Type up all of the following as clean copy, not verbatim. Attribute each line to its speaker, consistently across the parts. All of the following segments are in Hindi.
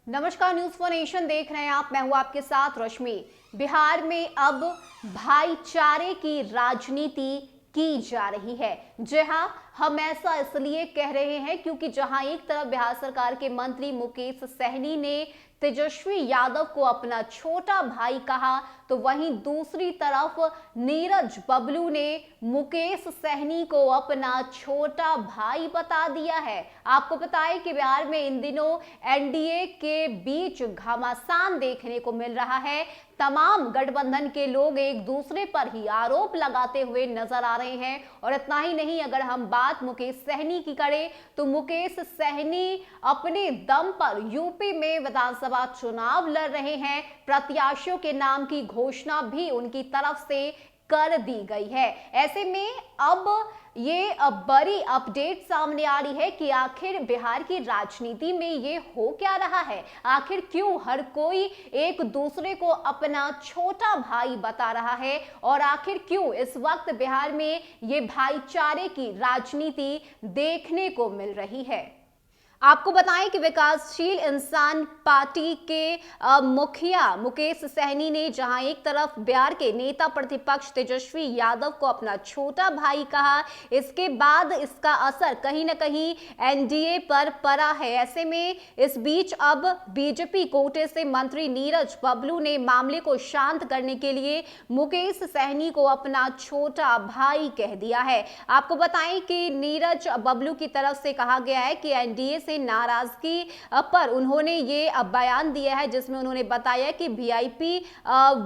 Speaker 1: नमस्कार, न्यूज फॉर नेशन देख रहे हैं आप। मैं हूं आपके साथ रश्मि। बिहार में अब भाईचारे की राजनीति की जा रही है। जी हां, हम ऐसा इसलिए कह रहे हैं क्योंकि जहां एक तरफ बिहार सरकार के मंत्री मुकेश सहनी ने तेजस्वी यादव को अपना छोटा भाई कहा, तो वहीं दूसरी तरफ नीरज बबलू ने मुकेश सहनी को अपना छोटा भाई बता दिया है। आपको पता है कि बिहार में इन दिनों एनडीए के बीच घमासान देखने को मिल रहा है। तमाम गठबंधन के लोग एक दूसरे पर ही आरोप लगाते हुए नजर आ रहे हैं। और इतना ही नहीं, अगर हम बात मुकेश सहनी की करें तो मुकेश सहनी अपने दम पर यूपी में विधानसभा चुनाव लड़ रहे हैं। प्रत्याशियों के नाम की घोषणा भी उनकी तरफ से कर दी गई है। ऐसे में अब ये बड़ी अपडेट सामने आ रही है कि आखिर बिहार की राजनीति में ये हो क्या रहा है। आखिर क्यों हर कोई एक दूसरे को अपना छोटा भाई बता रहा है, और आखिर क्यों इस वक्त बिहार में ये भाईचारे की राजनीति देखने को मिल रही है। आपको बताएं कि विकासशील इंसान पार्टी के मुखिया मुकेश सहनी ने जहां एक तरफ बिहार के नेता प्रतिपक्ष तेजस्वी यादव को अपना छोटा भाई कहा, इसके बाद इसका असर कहीं ना कहीं एनडीए पर पड़ा है। ऐसे में इस बीच अब बीजेपी कोटे से मंत्री नीरज बबलू ने मामले को शांत करने के लिए मुकेश सहनी को अपना छोटा भाई कह दिया है। आपको बताएं कि नीरज बबलू की तरफ से कहा गया है कि एनडीए से नाराजगी पर उन्होंने ये बयान दिया है, जिसमें उन्होंने बताया कि वीआईपी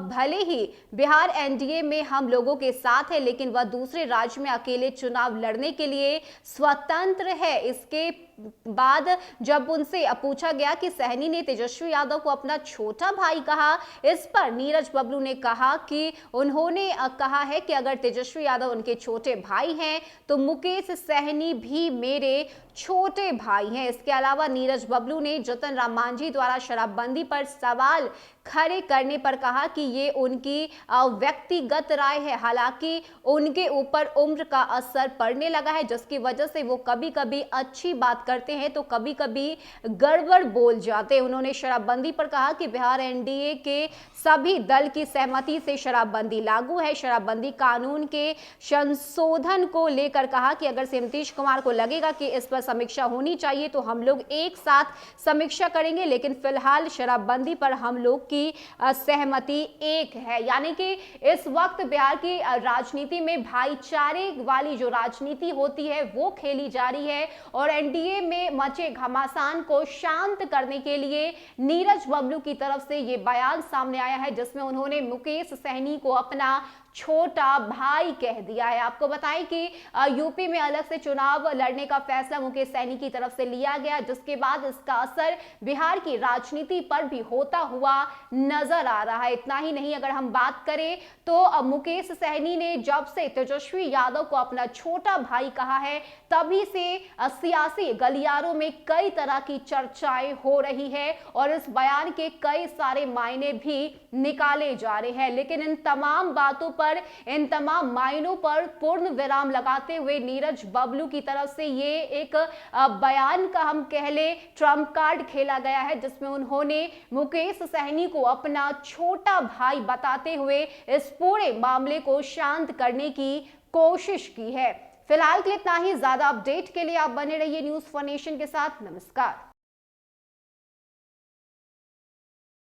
Speaker 1: भले ही बिहार एनडीए में हम लोगों के साथ है, लेकिन वह दूसरे राज्य में अकेले चुनाव लड़ने के लिए स्वतंत्र है। इसके बाद जब उनसे पूछा गया कि सहनी ने तेजस्वी यादव को अपना छोटा भाई कहा, इस पर नीरज बबलू ने कहा कि उन्होंने कहा है कि अगर तेजस्वी यादव उनके छोटे भाई हैं तो मुकेश सहनी भी मेरे छोटे भाई हैं। इसके अलावा नीरज बबलू ने जतन राम मांझी द्वारा शराबबंदी पर सवाल खड़े करने पर कहा कि ये उनकी व्यक्तिगत राय है। हालांकि उनके ऊपर उम्र का असर पड़ने लगा है, जिसकी वजह से वो कभी कभी अच्छी बात करते हैं तो कभी कभी गड़बड़ बोल जाते हैं। उन्होंने शराबबंदी पर कहा कि बिहार एनडीए के सभी दल की सहमति से शराबबंदी लागू है। शराबबंदी कानून के संशोधन को लेकर कहा कि अगर से नीतीश कुमार को लगेगा कि इस पर समीक्षा होनी चाहिए तो हम लोग एक साथ समीक्षा करेंगे, लेकिन फिलहाल शराबबंदी पर हम लोग की सहमति एक है। यानी कि इस वक्त बिहार की राजनीति में भाईचारे वाली जो राजनीति होती है वो खेली जा रही है, और एनडीए में मचे घमासान को शांत करने के लिए नीरज बबलू की तरफ से ये बयान सामने आया है, जिसमें उन्होंने मुकेश सहनी को अपना छोटा भाई कह दिया है। आपको बताएं कि यूपी में अलग से चुनाव लड़ने का फैसला मुकेश सहनी की तरफ से लिया गया, जिसके बाद इसका असर बिहार की राजनीति पर भी होता हुआ नजर आ रहा है। इतना ही नहीं, अगर हम बात करें तो मुकेश सहनी ने जब से तेजस्वी यादव को अपना छोटा भाई कहा है, तभी से सियासी गलियारों में कई तरह की चर्चाएं हो रही है, और इस बयान के कई सारे मायने भी निकाले जा रहे हैं। लेकिन इन तमाम बातों पर, इन तमाम मायनों पर पूर्ण विराम लगाते हुए नीरज बबलू की तरफ से ये एक बयान का हम कह ले ट्रम्प कार्ड खेला गया है, जिसमें उन्होंने मुकेश सहनी को अपना छोटा भाई बताते हुए इस पूरे मामले को शांत करने की कोशिश की है। फिलहाल के लिए इतना ही। ज्यादा अपडेट के लिए आप बने रहिए न्यूज फॉर नेशन के साथ। नमस्कार।